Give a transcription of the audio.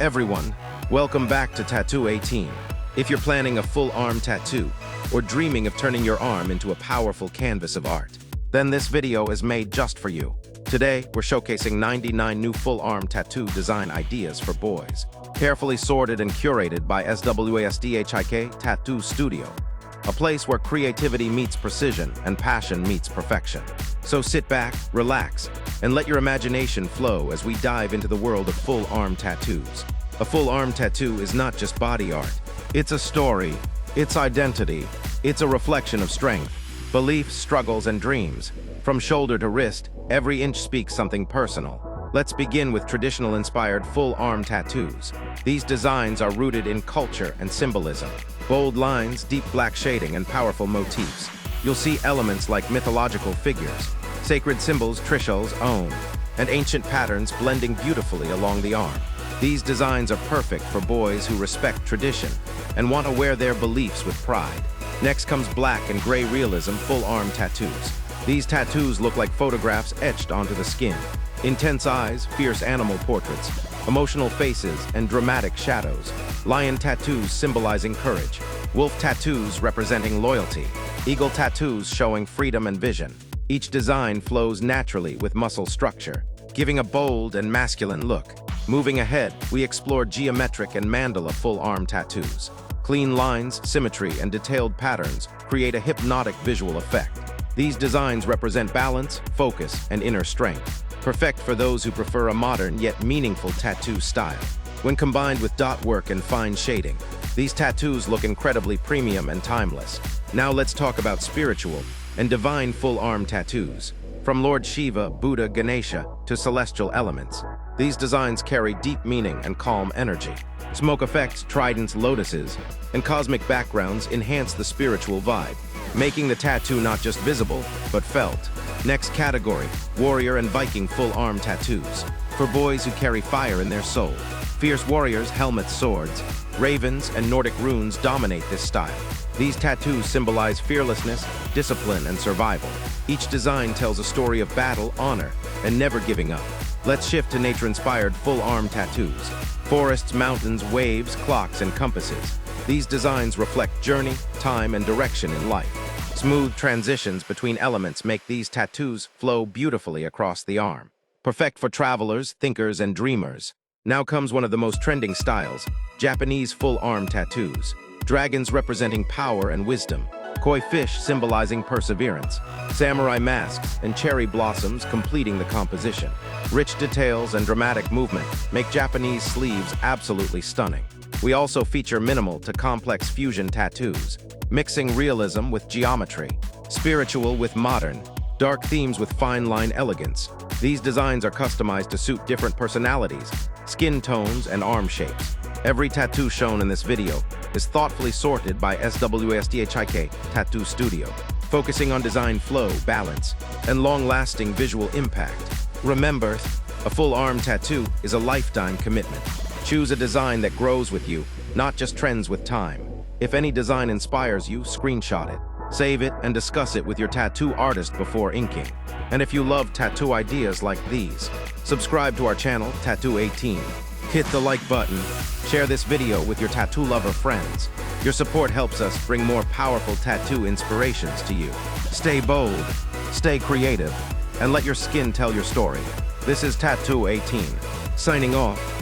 everyone, welcome back to Tattoo 18. If you're planning a full arm tattoo or dreaming of turning your arm into a powerful canvas of art, then this video is made just for you. Today, we're showcasing 99 new full arm tattoo design ideas for boys, carefully sorted and curated by SWASTHIK Tattoo Studio, a place where creativity meets precision and passion meets perfection. So sit back, relax, and let your imagination flow as we dive into the world of full arm tattoos. A full arm tattoo is not just body art. It's a story, it's identity, it's a reflection of strength, beliefs, struggles, and dreams. From shoulder to wrist, every inch speaks something personal. Let's begin with traditional-inspired full-arm tattoos. These designs are rooted in culture and symbolism. Bold lines, deep black shading, and powerful motifs. You'll see elements like mythological figures, sacred symbols Trishul's own, and ancient patterns blending beautifully along the arm. These designs are perfect for boys who respect tradition and want to wear their beliefs with pride. Next comes black and gray realism full-arm tattoos. These tattoos look like photographs etched onto the skin. Intense eyes, fierce animal portraits, emotional faces, and dramatic shadows. Lion tattoos symbolizing courage. Wolf tattoos representing loyalty. Eagle tattoos showing freedom and vision. Each design flows naturally with muscle structure, giving a bold and masculine look. Moving ahead, we explore geometric and mandala full-arm tattoos. Clean lines, symmetry, and detailed patterns create a hypnotic visual effect. These designs represent balance, focus, and inner strength, perfect for those who prefer a modern yet meaningful tattoo style. When combined with dot work and fine shading, these tattoos look incredibly premium and timeless. Now let's talk about spiritual and divine full-arm tattoos. From Lord Shiva, Buddha, Ganesha, to celestial elements, these designs carry deep meaning and calm energy. Smoke effects, tridents, lotuses, and cosmic backgrounds enhance the spiritual vibe, making the tattoo not just visible, but felt. Next category, warrior and Viking full-arm tattoos. For boys who carry fire in their soul, fierce warriors, helmets, swords, ravens, and Nordic runes dominate this style. These tattoos symbolize fearlessness, discipline, and survival. Each design tells a story of battle, honor, and never giving up. Let's shift to nature-inspired full-arm tattoos. Forests, mountains, waves, clocks, and compasses. These designs reflect journey, time, and direction in life. Smooth transitions between elements make these tattoos flow beautifully across the arm. Perfect for travelers, thinkers, and dreamers. Now comes one of the most trending styles, Japanese full-arm tattoos. Dragons representing power and wisdom. Koi fish symbolizing perseverance. Samurai masks and cherry blossoms completing the composition. Rich details and dramatic movement make Japanese sleeves absolutely stunning. We also feature minimal to complex fusion tattoos, mixing realism with geometry, spiritual with modern, dark themes with fine line elegance. These designs are customized to suit different personalities, skin tones, and arm shapes. Every tattoo shown in this video is thoughtfully sorted by SWASTHIK Tattoo Studio, focusing on design flow, balance, and long-lasting visual impact. Remember, a full-arm tattoo is a lifetime commitment. Choose a design that grows with you, not just trends with time. If any design inspires you, screenshot it, save it, and discuss it with your tattoo artist before inking. And if you love tattoo ideas like these, subscribe to our channel, Tattoo 18. Hit the like button, share this video with your tattoo lover friends. Your support helps us bring more powerful tattoo inspirations to you. Stay bold, stay creative, and let your skin tell your story. This is Tattoo 18, signing off.